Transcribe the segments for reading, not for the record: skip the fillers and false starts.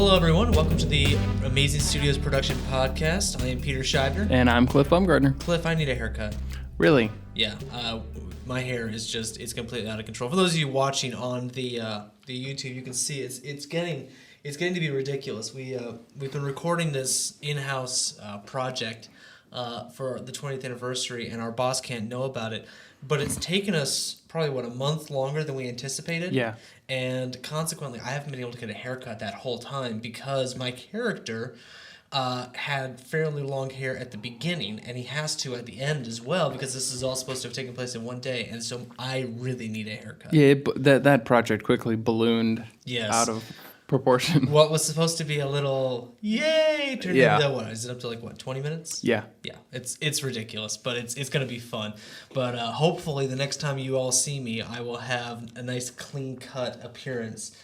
Hello, everyone. Welcome to the Amazing Studios Production Podcast. I am Peter Scheibner. And I'm Cliff Bumgardner. Cliff, I need a haircut. Really? Yeah. My hair is it's completely out of control. For those of you watching on the YouTube, you can see it's getting to be ridiculous. We've been recording this in-house project for the 20th anniversary, and our boss can't know about it. But it's taken us probably, a month longer than we anticipated. Yeah. And consequently, I haven't been able to get a haircut that whole time because my character had fairly long hair at the beginning, and he has to at the end as well because this is all supposed to have taken place in one day, and so I really need a haircut. Yeah, that project quickly ballooned out of proportion. What was supposed to be a little yay turned into what? Is it up to 20 minutes? Yeah. Yeah. It's ridiculous, but it's gonna be fun. But hopefully the next time you all see me, I will have a nice clean cut appearance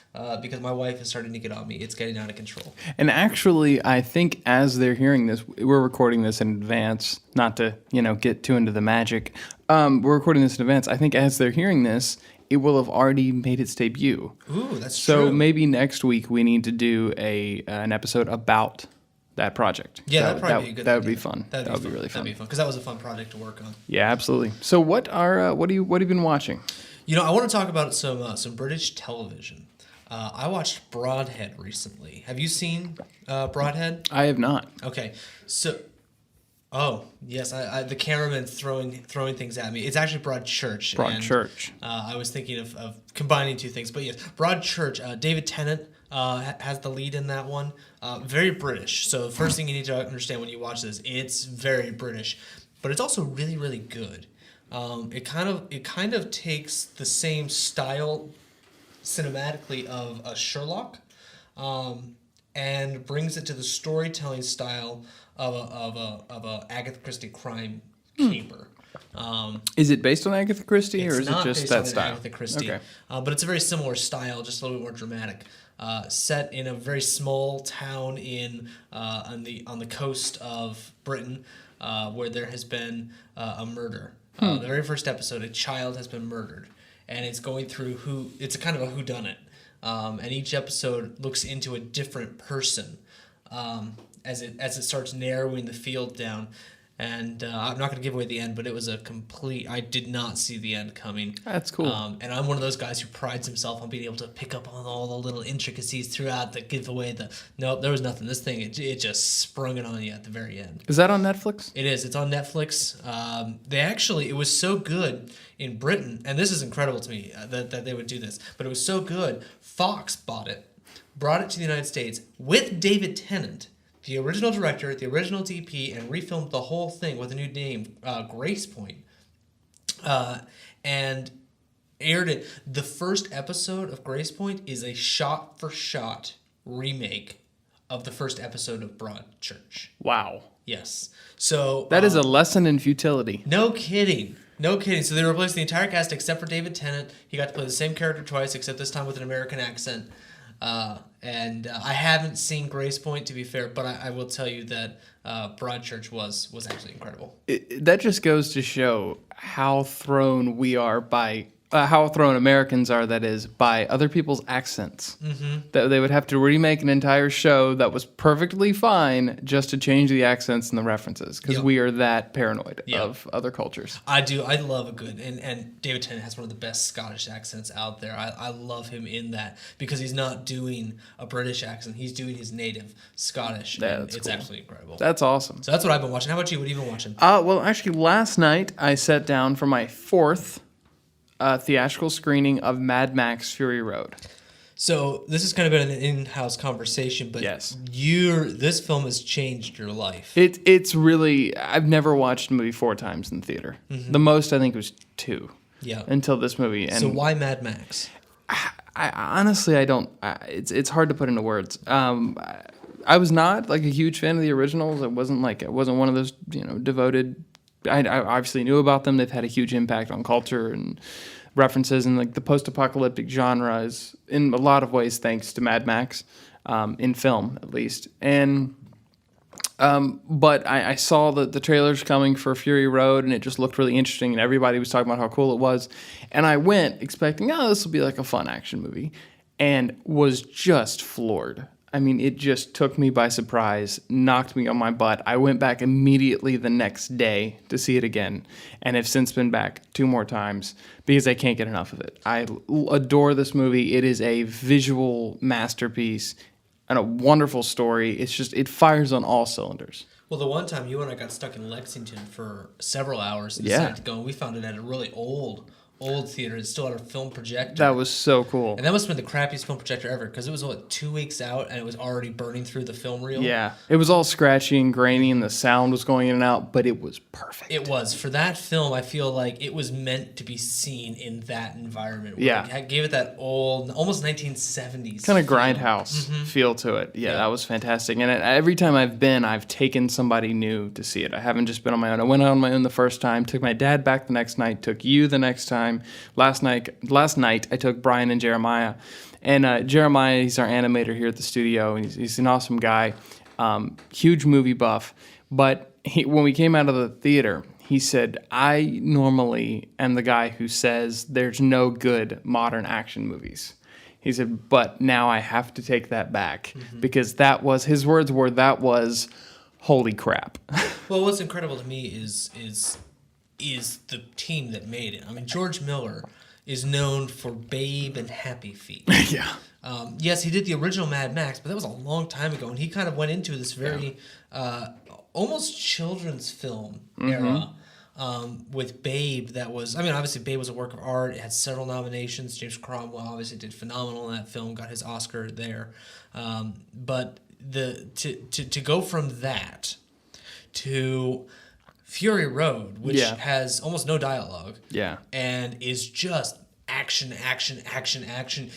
because my wife is starting to get on me. It's getting out of control. And actually, I think as they're hearing this, we're recording this in advance. Not to get too into the magic. We're recording this in advance. I think as they're hearing this, it will have already made its debut. Ooh, that's true. So maybe next week we need to do an episode about that project. Yeah, that'd probably be a good That would be fun. That would be really fun. That'd be fun because that was a fun project to work on. Yeah, absolutely. So what have you been watching? I want to talk about some British television. I watched Broadhead recently. Have you seen Broadhead? I have not. Okay, so. Oh, yes, the cameraman throwing things at me. It's actually Broadchurch. Broadchurch. And, I was thinking of combining two things. But yes, Broadchurch, David Tennant has the lead in that one. Very British. So the first thing you need to understand when you watch this, it's very British. But it's also really, really good. It kind of takes the same style cinematically of a Sherlock and brings it to the storytelling style of a Agatha Christie crime caper. Is it based on Agatha Christie, or is it just that style? Agatha Christie. Okay. But it's a very similar style, just a little bit more dramatic. Set in a very small town on the coast of Britain, where there has been a murder. The very first episode, a child has been murdered, and it's going through it's a kind of a whodunit. And each episode looks into a different person. As it starts narrowing the field down. And I'm not going to give away the end, but it was I did not see the end coming. That's cool. And I'm one of those guys who prides himself on being able to pick up on all the little intricacies throughout that give away nope, there was nothing. This thing, it just sprung it on you at the very end. Is that on Netflix? It is. It's on Netflix. It was so good in Britain, and this is incredible to me that they would do this, but it was so good, Fox bought it, brought it to the United States with David Tennant, the original director, the original DP, and refilmed the whole thing with a new name, Grace Point, and aired it. The first episode of Grace Point is a shot-for-shot remake of the first episode of Broadchurch. Wow. Yes. So that is a lesson in futility. No kidding. So they replaced the entire cast except for David Tennant. He got to play the same character twice, except this time with an American accent. And I haven't seen Grace Point, to be fair, but I will tell you that Broadchurch was actually incredible. That just goes to show how thrown we are by how thrown Americans are, that is, by other people's accents. Mm-hmm. That they would have to remake an entire show that was perfectly fine just to change the accents and the references, because we are that paranoid of other cultures. I do. I love a good, and David Tennant has one of the best Scottish accents out there. I love him in that because he's not doing a British accent. He's doing his native Scottish. Yeah, it's cool. Absolutely incredible. That's awesome. So that's what I've been watching. How about you? What have you been watching? Well, actually, last night I sat down for my fourth theatrical screening of Mad Max Fury Road. So this has kind of been an in-house conversation, but yes, this film has changed your life. It's really, I've never watched a movie 4 times in the theater. Mm-hmm. The most I think was 2. Yeah. Until this movie. And so why Mad Max? I honestly, I don't. It's hard to put into words. I was not a huge fan of the originals. It wasn't one of those devoted. I obviously knew about them. They've had a huge impact on culture and references, and the post-apocalyptic genre is in a lot of ways thanks to Mad Max, in film at least. And but I saw the trailers coming for Fury Road, and it just looked really interesting, and everybody was talking about how cool it was. And I went expecting, this will be a fun action movie, and was just floored. I mean, it just took me by surprise, knocked me on my butt. I went back immediately the next day to see it again, and have since been back 2 more times because I can't get enough of it. I adore this movie. It is a visual masterpiece and a wonderful story. It's just, it fires on all cylinders. Well, the one time you and I got stuck in Lexington for several hours and Yeah. decided to go, and we found it at a really old theater. It still had a film projector. That was so cool. And that must have been the crappiest film projector ever, because it was, 2 weeks out, and it was already burning through the film reel. Yeah. It was all scratchy and grainy, and the sound was going in and out, but it was perfect. It was. For that film, I feel like it was meant to be seen in that environment. Where Yeah. It gave it that old, almost 1970s Kind of feel. grindhouse feel to it. Yeah, that was fantastic. And every time I've been, I've taken somebody new to see it. I haven't just been on my own. I went on my own the first time, took my dad back the next night, took you the next time. Last night I took Brian and Jeremiah. And Jeremiah, he's our animator here at the studio, and he's an awesome guy, huge movie buff. But when we came out of the theater, he said, I normally am the guy who says there's no good modern action movies. He said, but now I have to take that back because that was, his words were, that was holy crap. Well, what's incredible to me is the team that made it. I mean, George Miller is known for Babe and Happy Feet. Yeah. Yes, he did the original Mad Max, but that was a long time ago, and he kind of went into this very almost children's film era with Babe. That was, I mean, obviously Babe was a work of art. It had several nominations. James Cromwell obviously did phenomenal in that film, got his Oscar there. But to go from that to Fury Road, which has almost no dialogue, and is just action,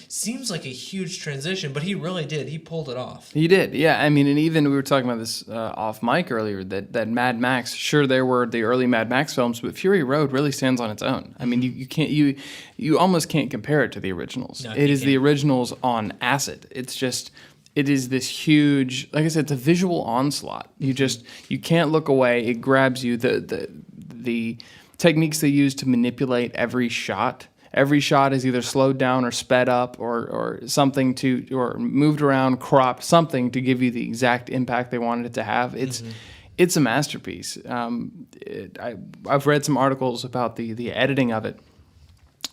seems like a huge transition, but he really did. He pulled it off. He did, yeah. I mean, and even we were talking about this off mic earlier, that Mad Max, sure, there were the early Mad Max films, but Fury Road really stands on its own. I mean, you almost can't compare it to the originals. No, it is the originals on acid. It's just, it is this huge, like I said, it's a visual onslaught. You can't look away. It grabs you. The techniques they use to manipulate every shot. Every shot is either slowed down or sped up or something or moved around, cropped, something to give you the exact impact they wanted it to have. It's a masterpiece. I've read some articles about the editing of it,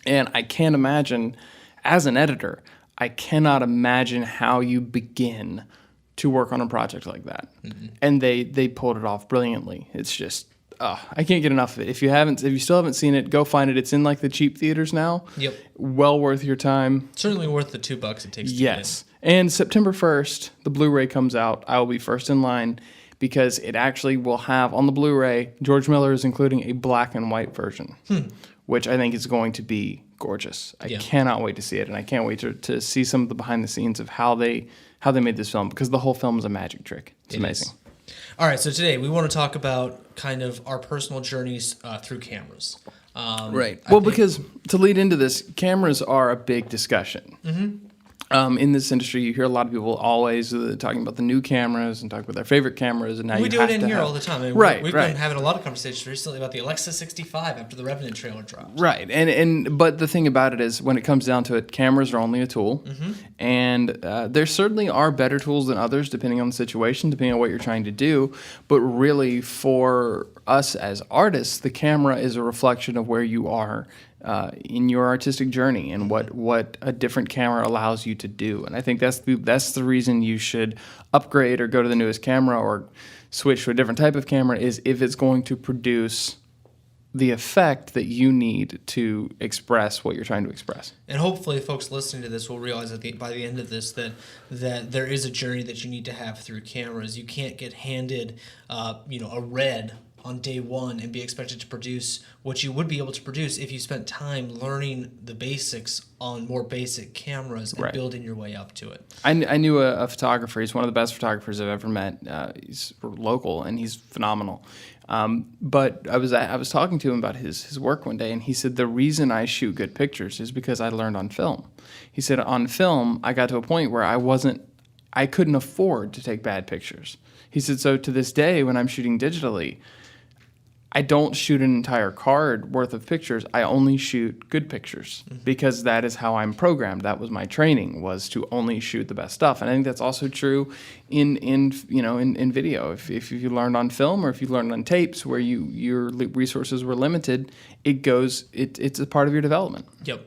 and I can't imagine, as an editor, I cannot imagine how you begin to work on a project like that. And they pulled it off brilliantly. It's just, I can't get enough of it. If you still haven't seen it, go find it. It's in like the cheap theaters now. Yep. Well worth your time. Certainly worth the $2 it takes to Yes. And September 1st, the Blu-ray comes out. I will be first in line because it actually will have on the Blu-ray, George Miller is including a black and white version, which I think is going to be gorgeous. I cannot wait to see it, and I can't wait to see some of the behind the scenes of how they made this film, because the whole film is a magic trick. It's amazing. All right, so today we want to talk about kind of our personal journeys through cameras. Right. Well, because to lead into this, cameras are a big discussion. In this industry, you hear a lot of people always talking about the new cameras and talking about their favorite cameras, and now we do it in here all the time. I mean, right, we've been having a lot of conversations recently about the Alexa 65 after the Revenant trailer dropped. Right, but the thing about it is, when it comes down to it, cameras are only a tool, and there certainly are better tools than others depending on the situation, depending on what you're trying to do. But really, for us as artists, the camera is a reflection of where you are in your artistic journey and what a different camera allows you to do. And I think that's the reason you should upgrade or go to the newest camera or switch to a different type of camera, is if it's going to produce the effect that you need to express what you're trying to express. And hopefully folks listening to this will realize that by the end of this that there is a journey that you need to have through cameras. You can't get handed a red on day one and be expected to produce what you would be able to produce if you spent time learning the basics on more basic cameras and building your way up to it. I knew a photographer. He's one of the best photographers I've ever met. He's local and he's phenomenal. But I was talking to him about his work one day, and he said, the reason I shoot good pictures is because I learned on film. He said, on film, I got to a point where I couldn't afford to take bad pictures. He said, so to this day, when I'm shooting digitally, I don't shoot an entire card worth of pictures. I only shoot good pictures because that is how I'm programmed. That was my training, was to only shoot the best stuff. And I think that's also true in video. If you learned on film or if you learned on tapes where your resources were limited, it's a part of your development. Yep.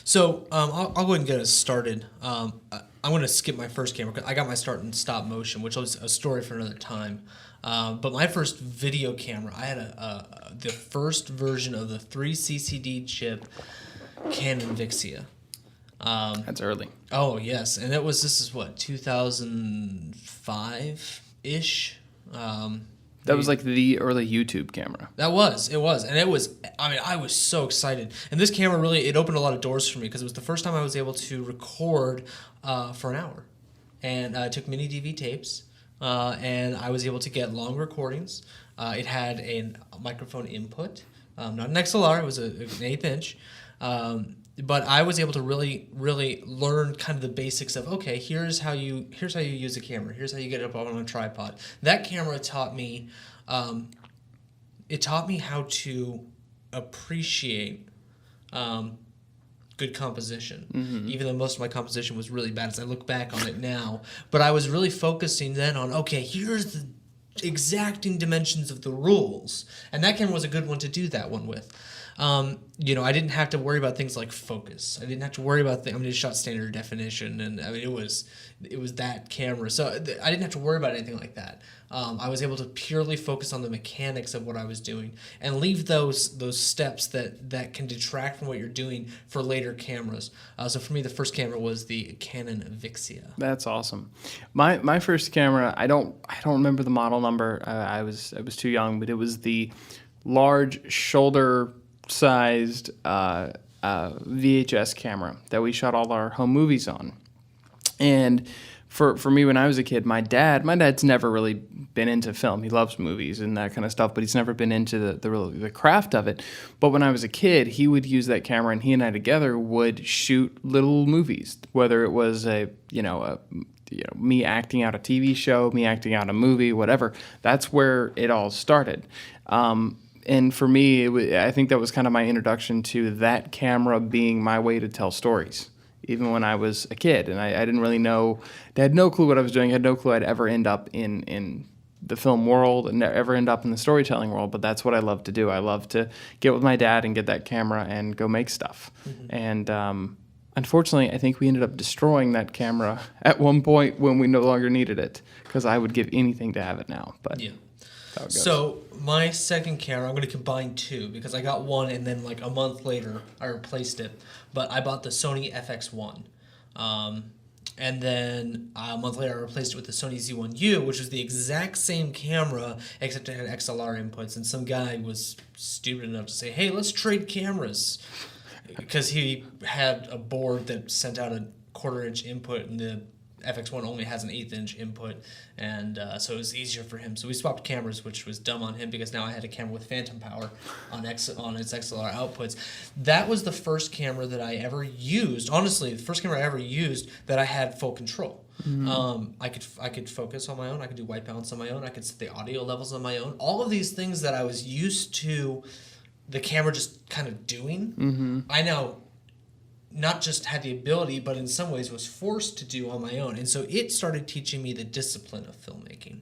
So I'll go ahead and get us started. I'm going to skip my first camera because I got my start in stop motion, which was a story for another time. But my first video camera, I had the first version of the 3CCD chip Canon Vixia. That's early. Oh, yes. And this is what, 2005-ish? That was like the early YouTube camera. It was. And I was so excited. And this camera really, it opened a lot of doors for me because it was the first time I was able to record for an hour. And I took mini DV tapes. And I was able to get long recordings. It had a microphone input, not an XLR. It was an 1/8 inch. But I was able to really, really learn kind of the basics of, okay, here's how you use a camera. Here's how you get it up on a tripod. That camera taught me, it taught me how to appreciate good composition, even though most of my composition was really bad as I look back on it now. But I was really focusing then on, okay, here's the exacting dimensions of the rules. And that camera was a good one to do that one with. I didn't have to worry about things like focus. I didn't have to worry about it shot standard definition, and it was that camera. So I didn't have to worry about anything like that. I was able to purely focus on the mechanics of what I was doing and leave those steps that can detract from what you're doing for later cameras. So for me, the first camera was the Canon Vixia. That's awesome. My first camera, I don't remember the model number. I was too young, but it was the large shoulder-sized VHS camera that we shot all our home movies on. And for me, when I was a kid, my dad's never really been into film. He loves movies and that kind of stuff, but he's never been into the craft of it. But when I was a kid, he would use that camera, and he and I together would shoot little movies, whether it was me acting out a TV show, me acting out a movie, whatever. That's where it all started. And for me, I think that was kind of my introduction to that camera being my way to tell stories, even when I was a kid. And I didn't really know, I had no clue what I was doing. I had no clue I'd ever end up in the film world and ever end up in the storytelling world. But that's what I love to do. I love to get with my dad and get that camera and go make stuff. And unfortunately, I think we ended up destroying that camera at one point when we no longer needed it, because I would give anything to have it now. But yeah. How it goes. So my second camera, I'm going to combine two because I got one and then like a month later I replaced it. But I bought the Sony FX1. And then a month later I replaced it with the Sony Z1U, which was the exact same camera except it had XLR inputs. And some guy was stupid enough to say, hey, let's trade cameras. Because he had a board that sent out a 1/4 inch input, and the FX1 only has an 1/8 inch input, and so it was easier for him. So we swapped cameras, which was dumb on him because now I had a camera with phantom power on its XLR outputs. That was the first camera that I ever used. Honestly, the first camera I ever used that I had full control. I could focus on my own. I could do white balance on my own. I could set the audio levels on my own. All of these things that I was used to the camera just kind of doing, I now not just had the ability, but in some ways was forced to do on my own. And so it started teaching me the discipline of filmmaking.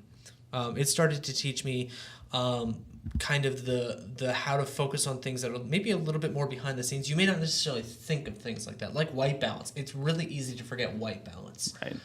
It started to teach me kind of the how to focus on things that are maybe a little bit more behind the scenes. You may not necessarily think of things like that, like white balance. It's really easy to forget white balance. Right.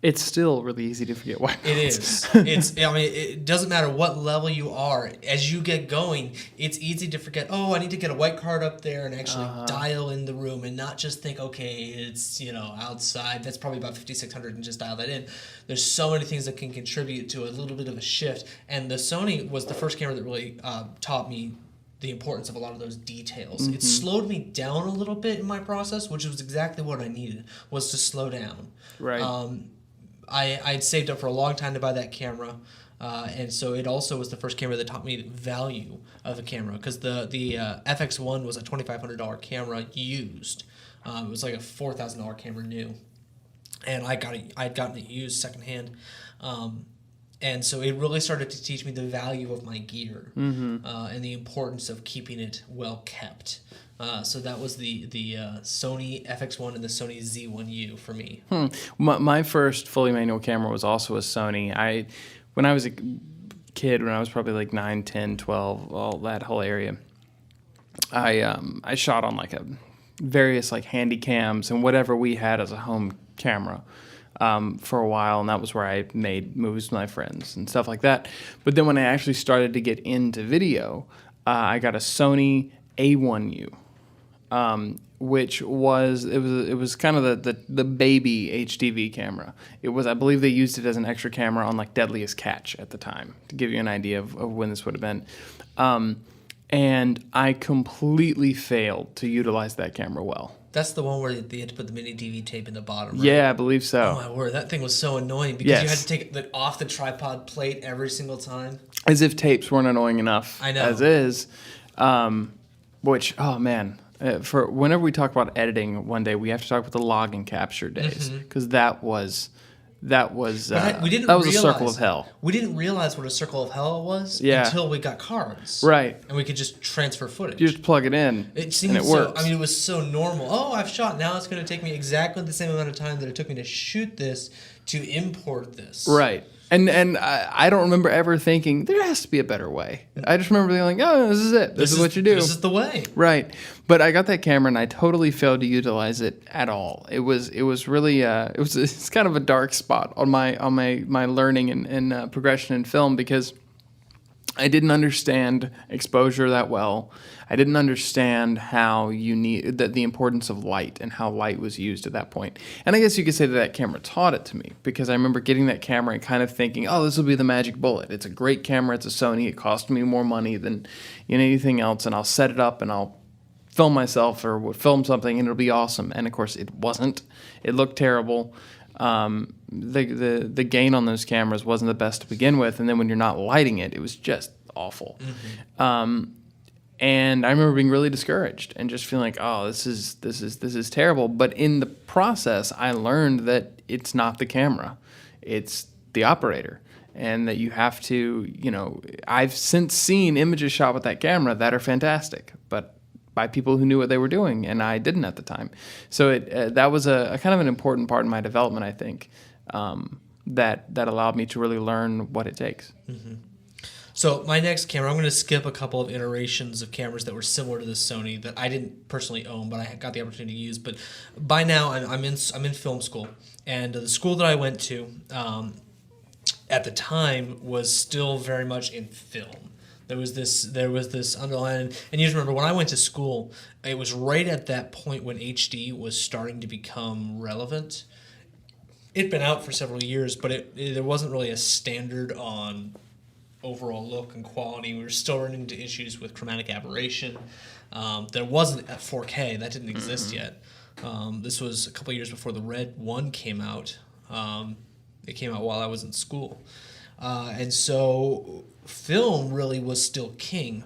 It's still really easy to forget white balance. It is. It doesn't matter what level you are. As you get going, it's easy to forget, oh, I need to get a white card up there and actually dial in the room and not just think, okay, it's, outside. That's probably about 5600 and just dial that in. There's so many things that can contribute to a little bit of a shift. And the Sony was the first camera that really taught me the importance of a lot of those details. It slowed me down a little bit in my process, which was exactly what I needed, was to slow down. Right. I'd saved up for a long time to buy that camera, and so it also was the first camera that taught me the value of a camera, because the FX1 was a $2,500 camera used. It was like a $4,000 camera new, and I'd gotten it used secondhand. And so it really started to teach me the value of my gear and the importance of keeping it well kept. So that was the Sony FX1 and the Sony Z1U for me. My first fully manual camera was also a Sony. When I was a kid, when I was probably like 9, 10, 12, all that whole area, I shot on like various like handy cams and whatever we had as a home camera for a while, and that was where I made movies with my friends and stuff like that. But then when I actually started to get into video, I got a Sony A1U. Which was kind of the baby HDV camera. It was, I believe they used it as an extra camera on like Deadliest Catch at the time, to give you an idea of when this would have been. And I completely failed to utilize that camera well. That's the one where they had to put the mini DV tape in the bottom, right? Yeah, I believe so. Oh my word, that thing was so annoying because you had to take it off the tripod plate every single time. As if tapes weren't annoying enough. I know. As is. Which, oh man. For whenever we talk about editing one day, we have to talk about the log and capture days, because that was a circle of hell. We didn't realize what a circle of hell was until we got cards, right? And we could just transfer footage. You just plug it in. It seemed and it works. I mean, it was so normal. Oh, I've shot. Now it's going to take me exactly the same amount of time that it took me to shoot this to import this. Right. And I don't remember ever thinking there has to be a better way. I just remember being like, oh, this is it. This is what you do. This is the way. Right. But I got that camera and I totally failed to utilize it at all. It was really it's kind of a dark spot on my learning and progression in film, because I didn't understand exposure that well. I didn't understand how you need the importance of light and how light was used at that point. And I guess you could say that camera taught it to me, because I remember getting that camera and kind of thinking, oh, this will be the magic bullet. It's a great camera. It's a Sony. It cost me more money than anything else, and I'll set it up and I'll film myself or film something and it'll be awesome. And of course, it wasn't. It looked terrible. The gain on those cameras wasn't the best to begin with, and then when you're not lighting it, it was just awful. And I remember being really discouraged and just feeling like, oh, this is terrible. But in the process, I learned that it's not the camera, it's the operator, and that you have to, I've since seen images shot with that camera that are fantastic, but by people who knew what they were doing, and I didn't at the time. So that was a kind of an important part in my development, I think, that allowed me to really learn what it takes. Mm-hmm. So my next camera, I'm going to skip a couple of iterations of cameras that were similar to the Sony that I didn't personally own, but I got the opportunity to use. But by now, I'm in film school, and the school that I went to at the time was still very much in film. There was this underlying, and you just remember when I went to school, it was right at that point when HD was starting to become relevant. It'd been out for several years, but there wasn't really a standard on overall look and quality. We were still running into issues with chromatic aberration. There wasn't a 4K. That didn't exist yet. This was a couple of years before the Red 1 came out. It came out while I was in school. And so film really was still king.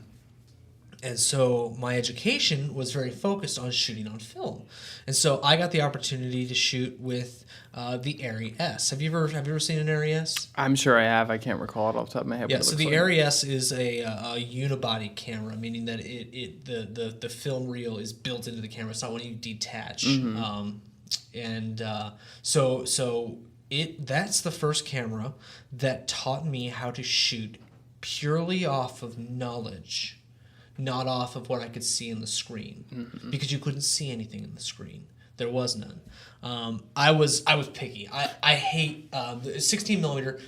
And so my education was very focused on shooting on film. And so I got the opportunity to shoot with the Arri S. Have you ever seen an Arri S? I'm sure I have. I can't recall it off the top of my head. Yeah, so the Arri S is a unibody camera, meaning that the film reel is built into the camera. It's not one you detach. So that's the first camera that taught me how to shoot purely off of knowledge, not off of what I could see in the screen, because you couldn't see anything in the screen. There was none. I was picky. I hate the 16 millimeter.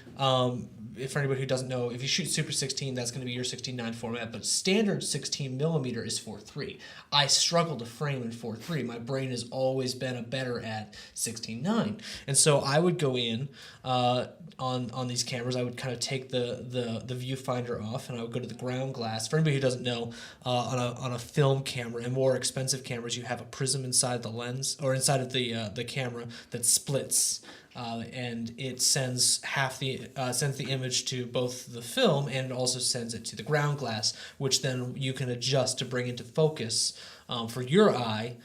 For anybody who doesn't know, if you shoot Super 16, that's going to be your 16:9 format, but standard 16 millimeter is 4:3. I struggle to frame in 4:3. My brain has always been better at 16:9, and so I would go in on these cameras. I would kind of take the viewfinder off, and I would go to the ground glass. For anybody who doesn't know, on a film camera and more expensive cameras, you have a prism inside the lens or inside of the camera that splits. And it sends the image to both the film and also sends it to the ground glass, which then you can adjust to bring into focus for your eye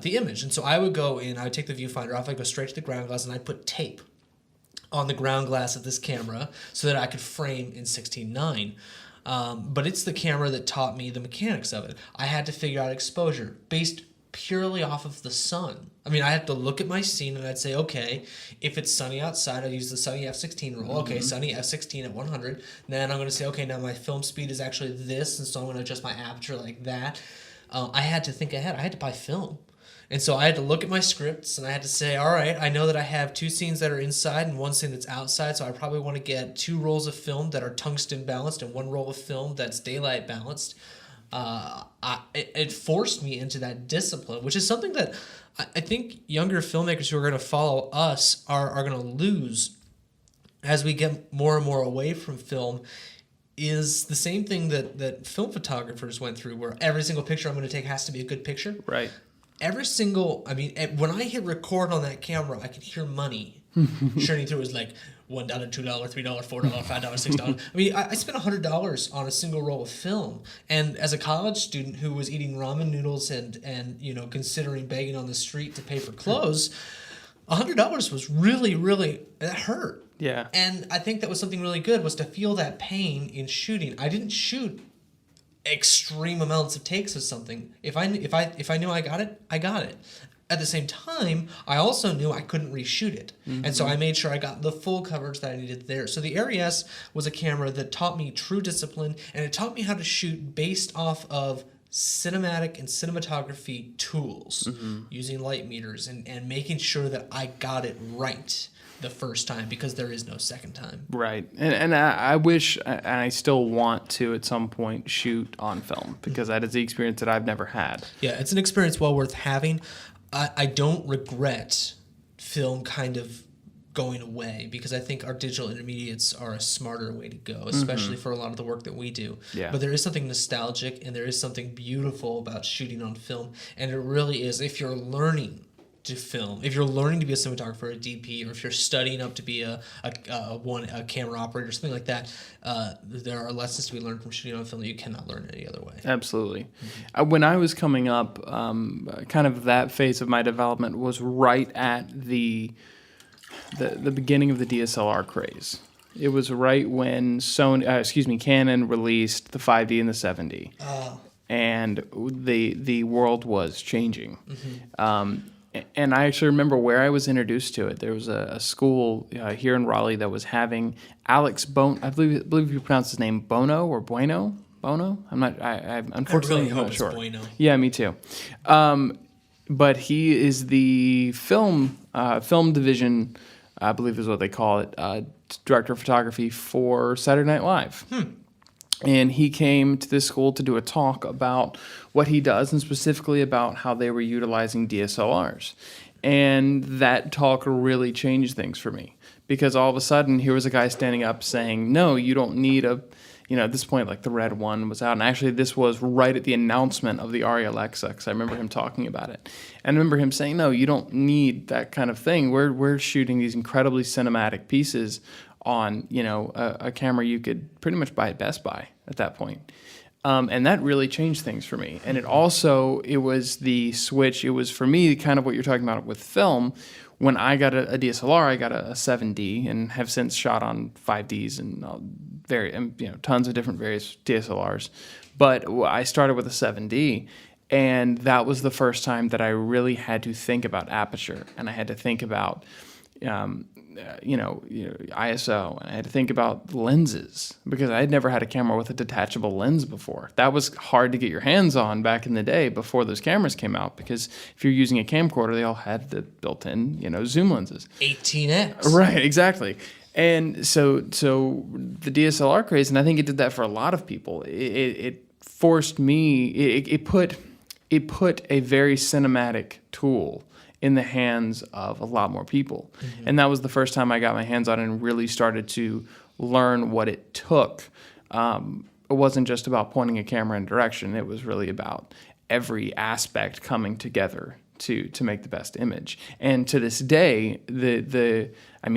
the image. And so I would go in, I would take the viewfinder off, I'd go straight to the ground glass, and I'd put tape on the ground glass of this camera so that I could frame in 16:9. But it's the camera that taught me the mechanics of it. I had to figure out exposure based purely off of the sun. I mean, I have to look at my scene and I'd say, okay, if it's sunny outside, I use the sunny f16 rule. Okay, sunny f16 at 100. Then I'm going to say, okay, now my film speed is actually this, and so I'm going to adjust my aperture like that. I had to think ahead. I had to buy film. And so I had to look at my scripts and I had to say, all right, I know that I have 2 scenes that are inside and 1 scene that's outside, so I probably want to get 2 rolls of film that are tungsten balanced and 1 roll of film that's daylight balanced. It forced me into that discipline, which is something that I think younger filmmakers who are going to follow us are going to lose as we get more and more away from film. Is the same thing that film photographers went through, where every single picture I'm going to take has to be a good picture. Right. When I hit record on that camera, I could hear money churning through. It was like $1, $2, $3, $4, $5, $6. I mean, I spent $100 on a single roll of film, and as a college student who was eating ramen noodles and considering begging on the street to pay for clothes, $100 was really it hurt. Yeah. And I think that was something really good, was to feel that pain in shooting. I didn't shoot extreme amounts of takes of something. If I knew I got it, I got it. At the same time, I also knew I couldn't reshoot it. Mm-hmm. And so I made sure I got the full coverage that I needed there. So the ARRI-S was a camera that taught me true discipline, and it taught me how to shoot based off of cinematic and cinematography tools, using light meters and making sure that I got it right the first time, because there is no second time. Right. And I wish, and I still want to at some point shoot on film, because that is the experience that I've never had. Yeah, it's an experience well worth having. I don't regret film kind of going away, because I think our digital intermediates are a smarter way to go, especially for a lot of the work that we do. Yeah. But there is something nostalgic and there is something beautiful about shooting on film. And it really is, if you're learning to film, if you're learning to be a cinematographer, a DP, or if you're studying up to be a camera operator, something like that, there are lessons to be learned from shooting on film that you cannot learn any other way. Absolutely. When I was coming up, kind of that phase of my development was right at the beginning of the DSLR craze. It was right when Canon released the 5D and the 7D, and the world was changing. And I actually remember where I was introduced to it. There was a school here in Raleigh that was having Alex Bono. I believe you pronounce his name Bono or Bueno. Bono. I'm not. I'm unfortunately I really hope not sure. it's Bueno. Yeah, me too. But he is the film division, I believe is what they call it, director of photography for Saturday Night Live. And he came to this school to do a talk about what he does, and specifically about how they were utilizing DSLRs. And that talk really changed things for me, because all of a sudden here was a guy standing up saying, no, you don't need at this point, like the Red One was out. And actually this was right at the announcement of the ARRI Alexa, because I remember him talking about it. And I remember him saying, no, you don't need that kind of thing. We're shooting these incredibly cinematic pieces on, a camera you could pretty much buy at Best Buy at that point. And that really changed things for me. And it was the switch. It was, for me, kind of what you're talking about with film. When I got a DSLR, I got a 7D, and have since shot on 5Ds and tons of different various DSLRs. But I started with a 7D, and that was the first time that I really had to think about aperture, and I had to think about ISO, and I had to think about lenses, because I had never had a camera with a detachable lens before. That was hard to get your hands on back in the day before those cameras came out, because if you're using a camcorder, they all had the built-in, zoom lenses. 18x. Right, exactly. And so the DSLR craze, and I think it did that for a lot of people. It forced me. It put a very cinematic tool in the hands of a lot more people. And that was the first time I got my hands on it and really started to learn what it took. It wasn't just about pointing a camera in direction. It was really about every aspect coming together to make the best image. And to this day,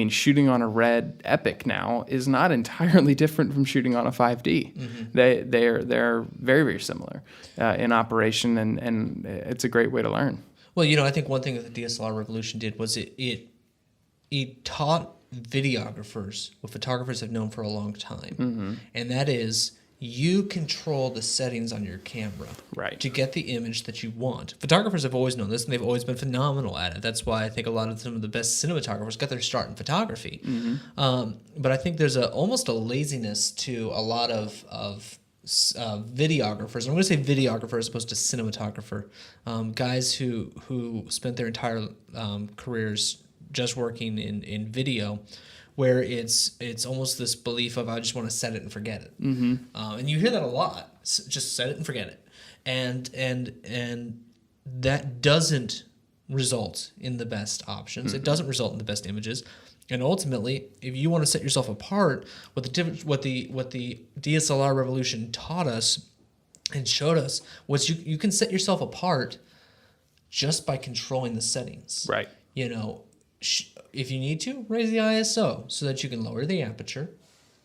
shooting on a Red Epic now is not entirely different from shooting on a 5D. They're very, very similar in operation, and it's a great way to learn. Well, I think one thing that the DSLR revolution did was it taught videographers, what photographers have known for a long time, Mm-hmm. and that is you control the settings on your camera Right. to get the image that you want. Photographers have always known this, and they've always been phenomenal at it. That's why I think a lot of some of the best cinematographers got their start in photography. But I think there's almost a laziness to a lot of videographers. I'm going to say videographer as opposed to cinematographer. Guys who spent their entire careers just working in video, where it's almost this belief of I just want to set it and forget it. And you hear that a lot. Just set it and forget it. And that doesn't result in the best options. It doesn't result in the best images. And ultimately, if you want to set yourself apart, what the DSLR revolution taught us and showed us was you can set yourself apart just by controlling the settings. Right. You know, if you need to, raise the ISO so that you can lower the aperture,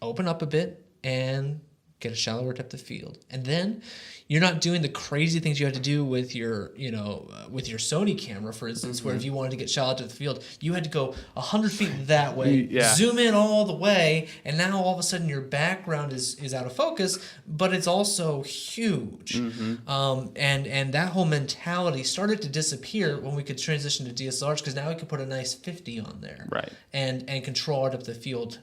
open up a bit, and get a shallower depth of field. And then you're not doing the crazy things you have to do with your Sony camera, for instance, where if you wanted to get shallow depth of field, you had to go 100 feet that way, zoom in all the way, and now all of a sudden your background is out of focus, but it's also huge. And that whole mentality started to disappear when we could transition to DSLRs, because now we could put a nice 50 on there, Right. and control our depth of field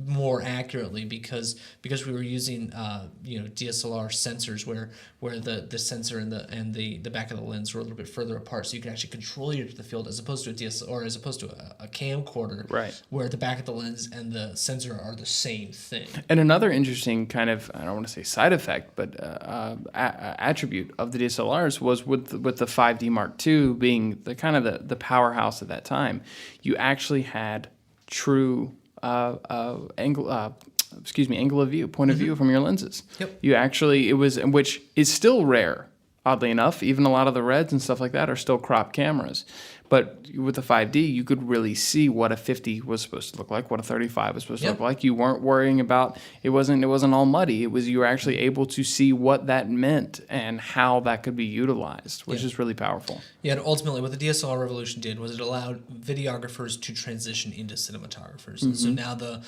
more accurately because we were using DSLR sensors where the sensor and the back of the lens were a little bit further apart, so you could actually control your depth of field as opposed to a DSLR or as opposed to a camcorder, Right. where the back of the lens and the sensor are the same thing. And another interesting kind of, I don't want to say side effect, but attribute of the DSLRs was with the 5D Mark II being the kind of the powerhouse at that time. You actually had true angle of view, point of view from your lenses. Yep. You actually, which is still rare, oddly enough. Even a lot of the Reds and stuff like that are still crop cameras. But with the 5D, you could really see what a 50 was supposed to look like, what a 35 was supposed to look like. You weren't worrying about, it wasn't all muddy. You were actually able to see what that meant and how that could be utilized, which is really powerful. Yeah, and ultimately what the DSLR revolution did was it allowed videographers to transition into cinematographers. And so now the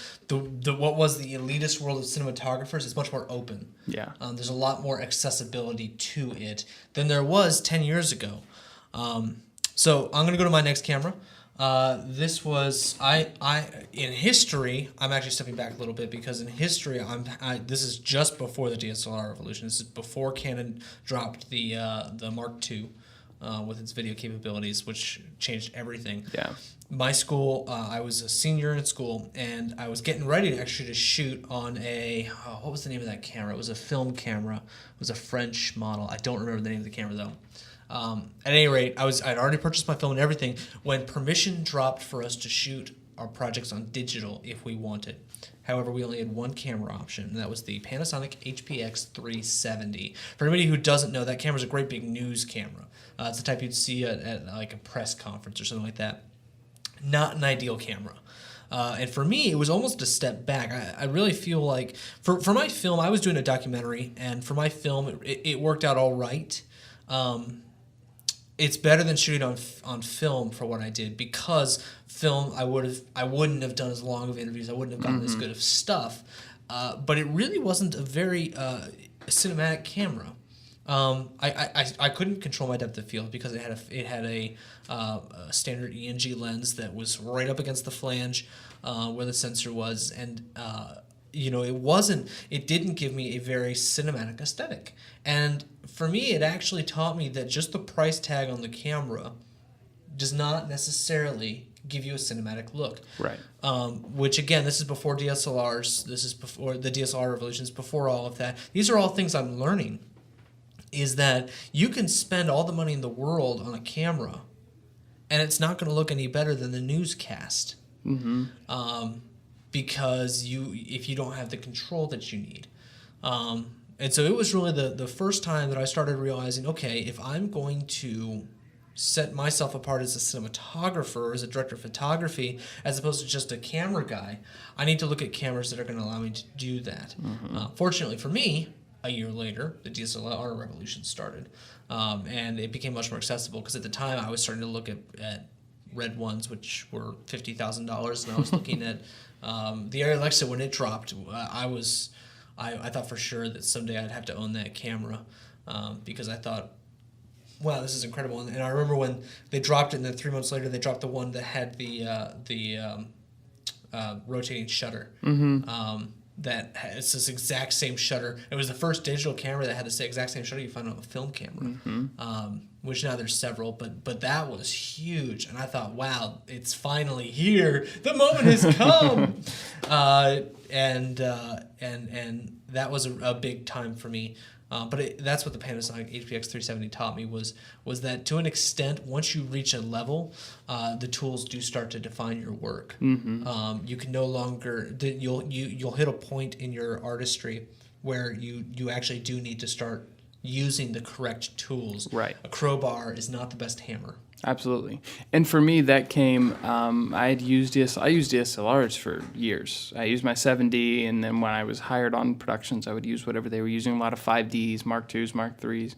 what was the elitist world of cinematographers is much more open. Yeah. There's a lot more accessibility to it than there was 10 years ago. So I'm gonna go to my next camera. This was in history. I'm actually stepping back a little bit because in history, this is just before the DSLR revolution. This is before Canon dropped the Mark II with its video capabilities, which changed everything. Yeah. My school, I was a senior in school, and I was getting ready to shoot on what was the name of that camera? It was a film camera. It was a French model. I don't remember the name of the camera though. At any rate, I'd already purchased my film and everything when permission dropped for us to shoot our projects on digital if we wanted. However, we only had one camera option, and that was the Panasonic HPX 370. For anybody who doesn't know, that camera's a great big news camera. It's the type you'd see at like a press conference or something like that. Not an ideal camera. And for me, it was almost a step back. I really feel like for my film, I was doing a documentary, and for my film, it worked out all right. It's better than shooting on film for what I did, because film I wouldn't have done as long of interviews, I wouldn't have gotten as good of stuff, but it really wasn't a very cinematic camera. I couldn't control my depth of field because it had a standard ENG lens that was right up against the flange where the sensor was, and it didn't give me a very cinematic aesthetic. And for me, it actually taught me that just the price tag on the camera does not necessarily give you a cinematic look. Right. Which again, this is before DSLRs. This is before the DSLR revolutions. Before all of that, these are all things I'm learning. Is that you can spend all the money in the world on a camera, and it's not going to look any better than the newscast. Because if you don't have the control that you need. And so it was really the first time that I started realizing, okay, if I'm going to set myself apart as a cinematographer, as a director of photography, as opposed to just a camera guy, I need to look at cameras that are going to allow me to do that. Fortunately for me, a year later, the DSLR revolution started, and it became much more accessible, because at the time I was starting to look at red ones, which were $50,000, and I was looking at the Arri Alexa when it dropped. I thought for sure that someday I'd have to own that camera, because I thought, wow, this is incredible. And I remember when they dropped it, and then 3 months later they dropped the one that had the rotating shutter. That it's this exact same shutter. It was the first digital camera that had the exact same shutter you find on a film camera, which now there's several, but that was huge. And I thought, wow, it's finally here. The moment has come. And that was a big time for me. But that's what the Panasonic HPX 370 taught me was that to an extent, once you reach a level, the tools do start to define your work. You can no longer you'll hit a point in your artistry where you actually do need to start using the correct tools. Right. A crowbar is not the best hammer. Absolutely. And for me, that came, I used DSLRs for years. I used my 7D, and then when I was hired on productions, I would use whatever they were using, a lot of 5Ds, Mark IIs, Mark IIIs.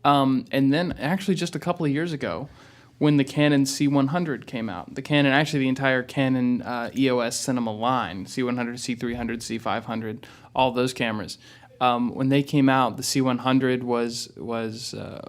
And then actually just a couple of years ago, when the Canon C100 came out, the entire Canon EOS cinema line, C100, C300, C500, all those cameras, when they came out, the C100 was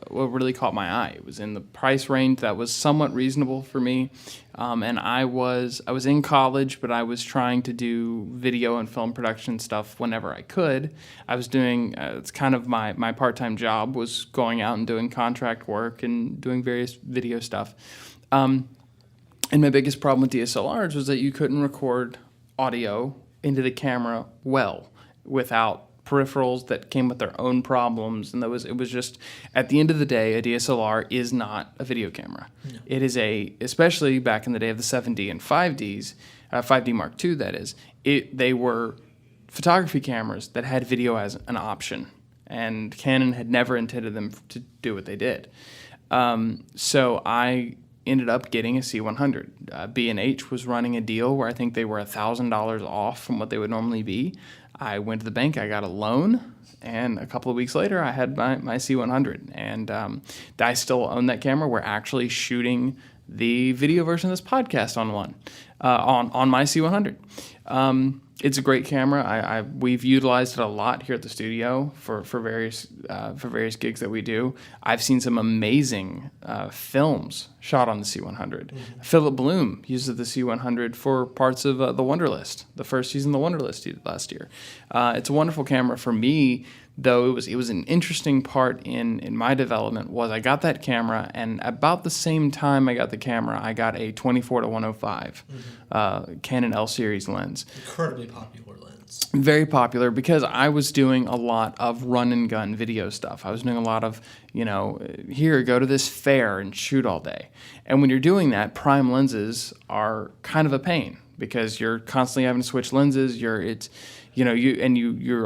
what really caught my eye. It was in the price range that was somewhat reasonable for me, and I was in college, but I was trying to do video and film production stuff whenever I could. I was doing it's kind of my part-time job was going out and doing contract work and doing various video stuff. And my biggest problem with DSLRs was that you couldn't record audio into the camera well without peripherals that came with their own problems, and it was just, at the end of the day, a DSLR is not a video camera. No. It is especially back in the day of the 7D and 5Ds, 5D Mark II that is, they were photography cameras that had video as an option, and Canon had never intended them to do what they did. So I ended up getting a C100. B&H was running a deal where I think they were $1,000 off from what they would normally be. I went to the bank, I got a loan, and a couple of weeks later, I had my C100. And I still own that camera. We're actually shooting the video version of this podcast on my C100. It's a great camera. We've utilized it a lot here at the studio for various gigs that we do. I've seen some amazing films shot on the C100. Mm-hmm. Philip Bloom uses the C100 for parts of The Wonderlist, the first season of The Wonderlist he did last year. It's a wonderful camera. For me, though, it was an interesting part in my development was I got that camera, and about the same time I got the camera, I got a 24-105 Canon L series lens. Incredibly popular lens. Very popular because I was doing a lot of run and gun video stuff. I was doing a lot of, here, go to this fair and shoot all day. And when you're doing that, prime lenses are kind of a pain because you're constantly having to switch lenses. You're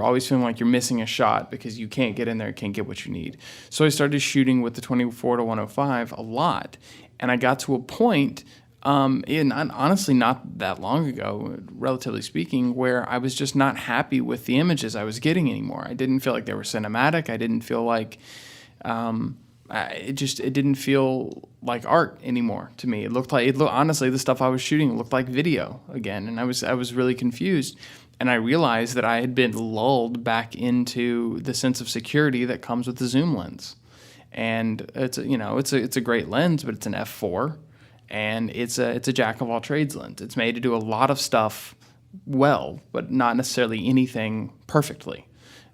always feeling like you're missing a shot because you can't get in there, can't get what you need. So I started shooting with the 24-105 a lot, and I got to a point, honestly not that long ago, relatively speaking, where I was just not happy with the images I was getting anymore. I didn't feel like they were cinematic. I didn't feel like it didn't feel like art anymore to me. Honestly, the stuff I was shooting looked like video again, and I was really confused. And I realized that I had been lulled back into the sense of security that comes with the zoom lens. And it's a great lens, but it's an f4, and it's a jack of all trades lens. It's made to do a lot of stuff well, but not necessarily anything perfectly.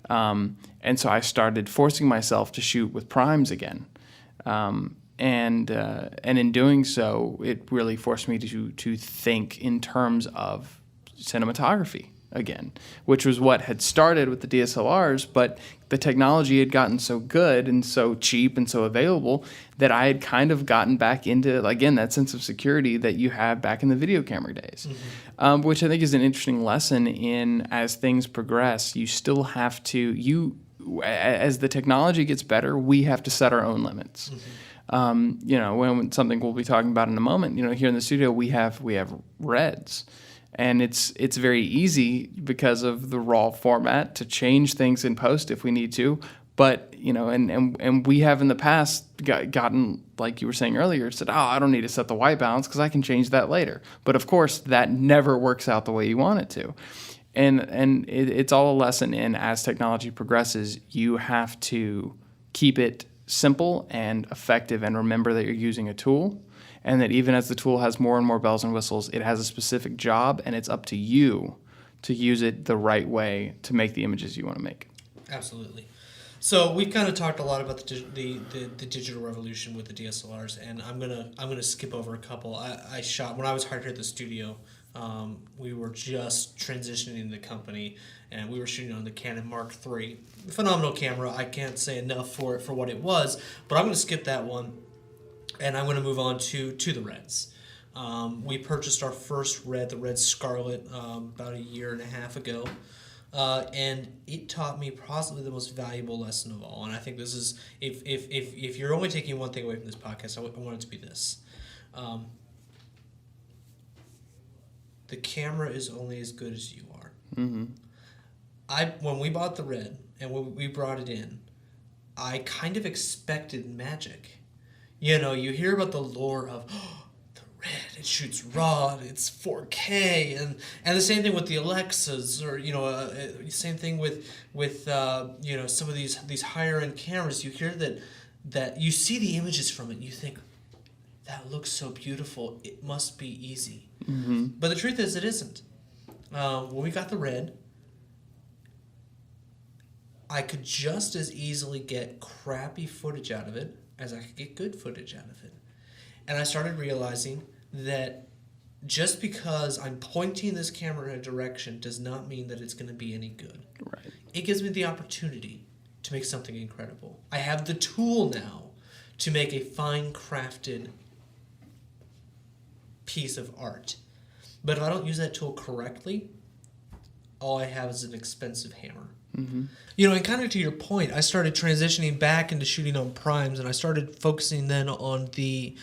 And so I started forcing myself to shoot with primes again. And in doing so, it really forced me to think in terms of cinematography again, which was what had started with the DSLRs, but the technology had gotten so good and so cheap and so available that I had kind of gotten back into, again, that sense of security that you had back in the video camera days, which I think is an interesting lesson in as things progress. You still have to, as the technology gets better, we have to set our own limits. When something we'll be talking about in a moment, here in the studio, we have reds. And it's very easy because of the raw format to change things in post if we need to, But, and we have in the past gotten, like you were saying earlier, said, I don't need to set the white balance because I can change that later. But of course, that never works out the way you want it to. And it's all a lesson in, as technology progresses, you have to keep it simple and effective and remember that you're using a tool, and that even as the tool has more and more bells and whistles, it has a specific job, and it's up to you to use it the right way to make the images you want to make. Absolutely. So we've kind of talked a lot about the digital revolution with the DSLRs, and I'm gonna skip over a couple. I shot when I was hired here at the studio. We were just transitioning the company, and we were shooting on the Canon Mark III. Phenomenal camera. I can't say enough for what it was, but I'm going to skip that one, and I'm going to move on to the Reds. We purchased our first Red, the Red Scarlet, about a year and a half ago, and it taught me possibly the most valuable lesson of all. And I think this is, if you're only taking one thing away from this podcast, I want it to be this. The camera is only as good as you are. Mm-hmm. When we bought the Red and when we brought it in, I kind of expected magic. You hear about the lore of the Red, it shoots RAW, it's 4K, and the same thing with the Alexas, or same thing with some of these higher end cameras. You hear that you see the images from it, and you think, that looks so beautiful, it must be easy. Mm-hmm. But the truth is, it isn't. When we got the Red, I could just as easily get crappy footage out of it as I could get good footage out of it. And I started realizing that just because I'm pointing this camera in a direction does not mean that it's going to be any good. Right. It gives me the opportunity to make something incredible. I have the tool now to make a fine-crafted piece of art. But if I don't use that tool correctly, all I have is an expensive hammer. Mm-hmm. And kind of to your point, I started transitioning back into shooting on primes, and I started focusing then on the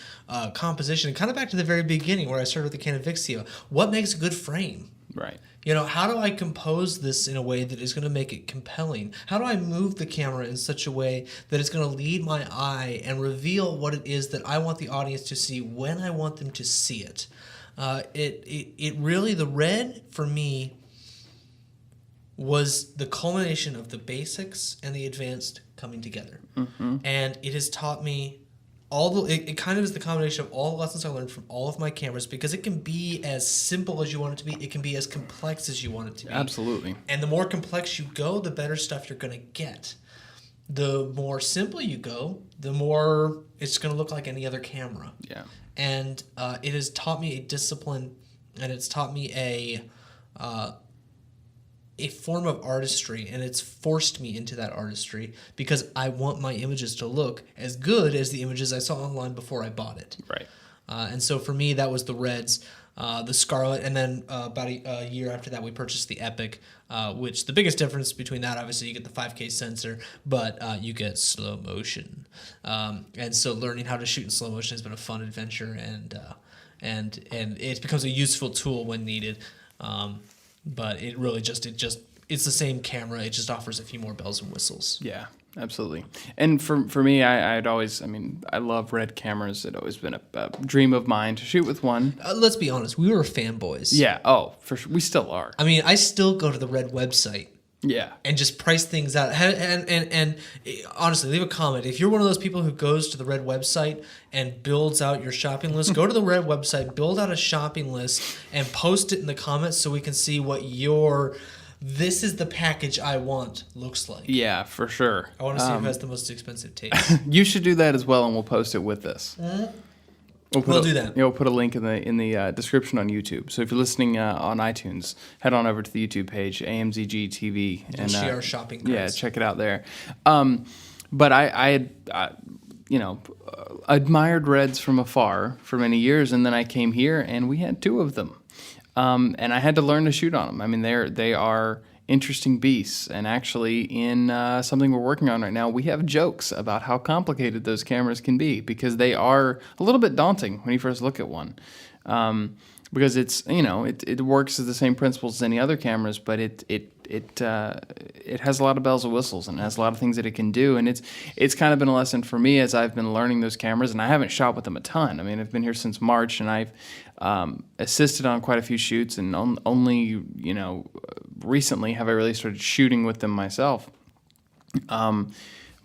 composition, kind of back to the very beginning where I started with the Canon Vixia. What makes a good frame? Right. How do I compose this in a way that is going to make it compelling? How do I move the camera in such a way that it's going to lead my eye and reveal what it is that I want the audience to see when I want them to see it? It really, the Red for me was the culmination of the basics and the advanced coming together. Mm-hmm. And it has taught me it kind of is the combination of all the lessons I learned from all of my cameras, because it can be as simple as you want it to be. It can be as complex as you want it to be. Absolutely. And the more complex you go, the better stuff you're going to get. The more simple you go, the more it's going to look like any other camera. Yeah. And it has taught me a discipline, and it's taught me a form of artistry, and it's forced me into that artistry because I want my images to look as good as the images I saw online before I bought it. Right. And so for me, that was the Reds, the Scarlet, and then about a year after that, we purchased the Epic, which the biggest difference between that, obviously, you get the 5K sensor, but you get slow motion. And so learning how to shoot in slow motion has been a fun adventure, and it becomes a useful tool when needed. But it really it's the same camera. It just offers a few more bells and whistles. Yeah, absolutely. And for me, I'd always, I love Red cameras. It always been a dream of mine to shoot with one. Let's be honest. We were fanboys. Yeah. Oh, for sure. We still are. I still go to the Red website. Yeah. And just price things out. And honestly, leave a comment. If you're one of those people who goes to the Red website and builds out your shopping list, go to the Red website, build out a shopping list, and post it in the comments so we can see what this is the package I want looks like. Yeah, for sure. I want to see who has the most expensive taste. You should do that as well, and we'll post it with this. We'll do that. We'll put a link in the description on YouTube. So if you're listening on iTunes, head on over to the YouTube page, AMZG TV, and see our shopping carts. Yeah, check it out there. But I admired Reds from afar for many years, and then I came here, and we had two of them, and I had to learn to shoot on them. They are interesting beasts, and actually in something we're working on right now, we have jokes about how complicated those cameras can be, because they are a little bit daunting when you first look at one. because it's, it works as the same principles as any other cameras, but it has a lot of bells and whistles, and it has a lot of things that it can do. And it's kind of been a lesson for me as I've been learning those cameras, and I haven't shot with them a ton. I mean, I've been here since March, and I've assisted on quite a few shoots, and only, recently have I really started shooting with them myself.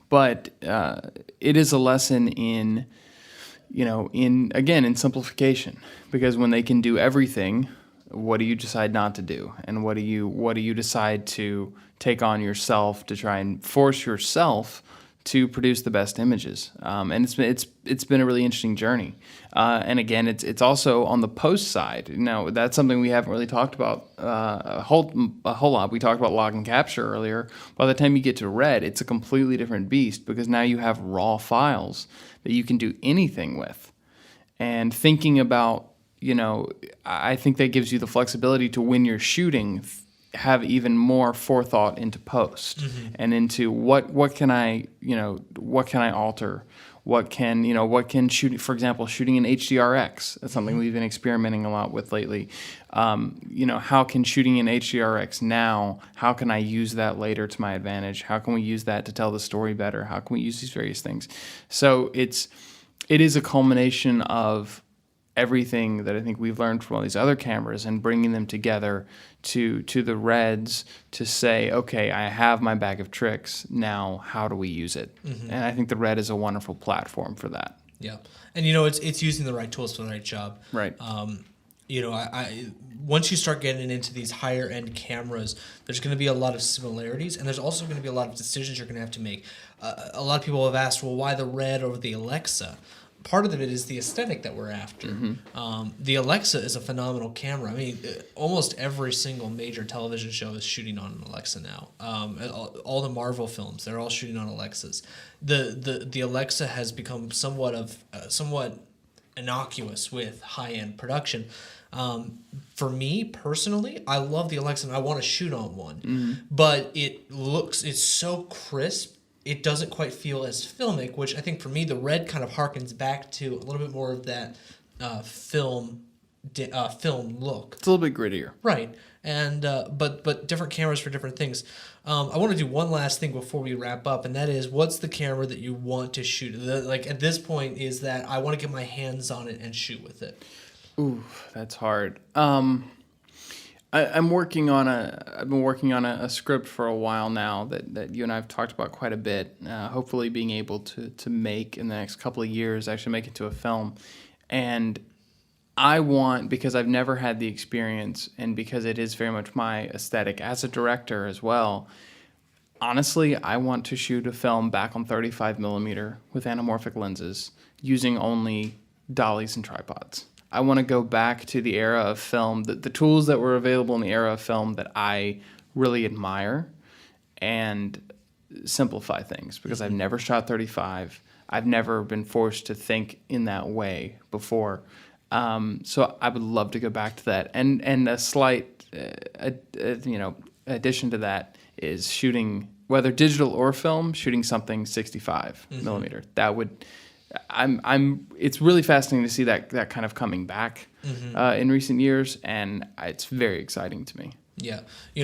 But it is a lesson in simplification, because when they can do everything, what do you decide not to do? And what do you decide to take on yourself to try and force yourself to produce the best images? And it's been a really interesting journey. And again, it's also on the post side. Now, that's something we haven't really talked about a whole lot. We talked about log and capture earlier. By the time you get to red, it's a completely different beast, because now you have raw files that you can do anything with. And thinking about, I think that gives you the flexibility to, when you're shooting, have even more forethought into post and into what can I alter, what can shooting, for example, shooting in HDRX. That's something we've been experimenting a lot with lately. How can shooting in HDRX now, how can I use that later to my advantage? How can we use that to tell the story better? How can we use these various things? So it is a culmination of everything that I think we've learned from all these other cameras, and bringing them together to the reds to say, okay, I have my bag of tricks. Now, how do we use it? And I think the red is a wonderful platform for that. Yeah. And, it's using the right tools for the right job. Right. I once you start getting into these higher end cameras, there's going to be a lot of similarities, and there's also going to be a lot of decisions you're going to have to make. A lot of people have asked, well, why the red over the Alexa? Part of it is the aesthetic that we're after. The Alexa is a phenomenal camera. I mean, almost every single major television show is shooting on an Alexa now. All the Marvel films, they're all shooting on Alexas. The Alexa has become somewhat innocuous with high-end production. For me personally, I love the Alexa and I want to shoot on one, but it's so crisp. It doesn't quite feel as filmic, which I think for me, the red kind of harkens back to a little bit more of that film look. It's a little bit grittier. Right. And but different cameras for different things. I want to do one last thing before we wrap up, and that is, what's the camera that you want to shoot? At this point, is that I want to get my hands on it and shoot with it. Ooh, that's hard. I've been working on a script for a while now that you and I have talked about quite a bit. Hopefully being able to make in the next couple of years, actually make it to a film. And I want, because I've never had the experience, and because it is very much my aesthetic as a director as well, honestly, I want to shoot a film back on 35 millimeter with anamorphic lenses, using only dollies and tripods. I want to go back to the era of film, the tools that were available in the era of film that I really admire, and simplify things, because I've never shot 35. I've never been forced to think in that way before. So I would love to go back to that. And a slight addition to that is shooting, whether digital or film, shooting something 65 millimeter. That would... it's really fascinating to see that kind of coming back in recent years, and it's very exciting to me. Yeah,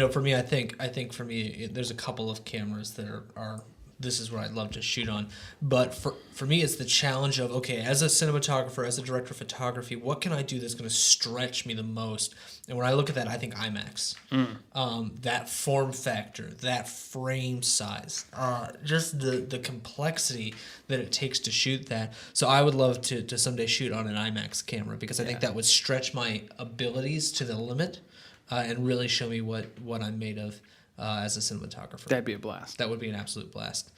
for me, I think for me, there's a couple of cameras that are this is what I'd love to shoot on. But for me, it's the challenge of, okay, as a cinematographer, as a director of photography, what can I do that's going to stretch me the most? And when I look at that, I think IMAX. That form factor, that frame size, just the complexity that it takes to shoot that. So I would love to someday shoot on an IMAX camera, because I think that would stretch my abilities to the limit and really show me what I'm made of. As a cinematographer. That'd be a blast. That would be an absolute blast.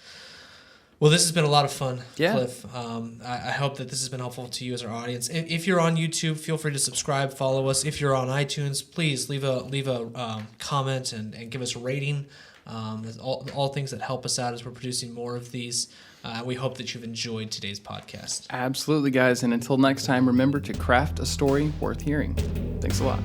Well, this has been a lot of fun, yeah. Cliff. I hope that this has been helpful to you as our audience. If you're on YouTube, feel free to subscribe, follow us. If you're on iTunes, please leave a comment and give us a rating. All things that help us out as we're producing more of these. We hope that you've enjoyed today's podcast. Absolutely, guys. And until next time, remember to craft a story worth hearing. Thanks a lot.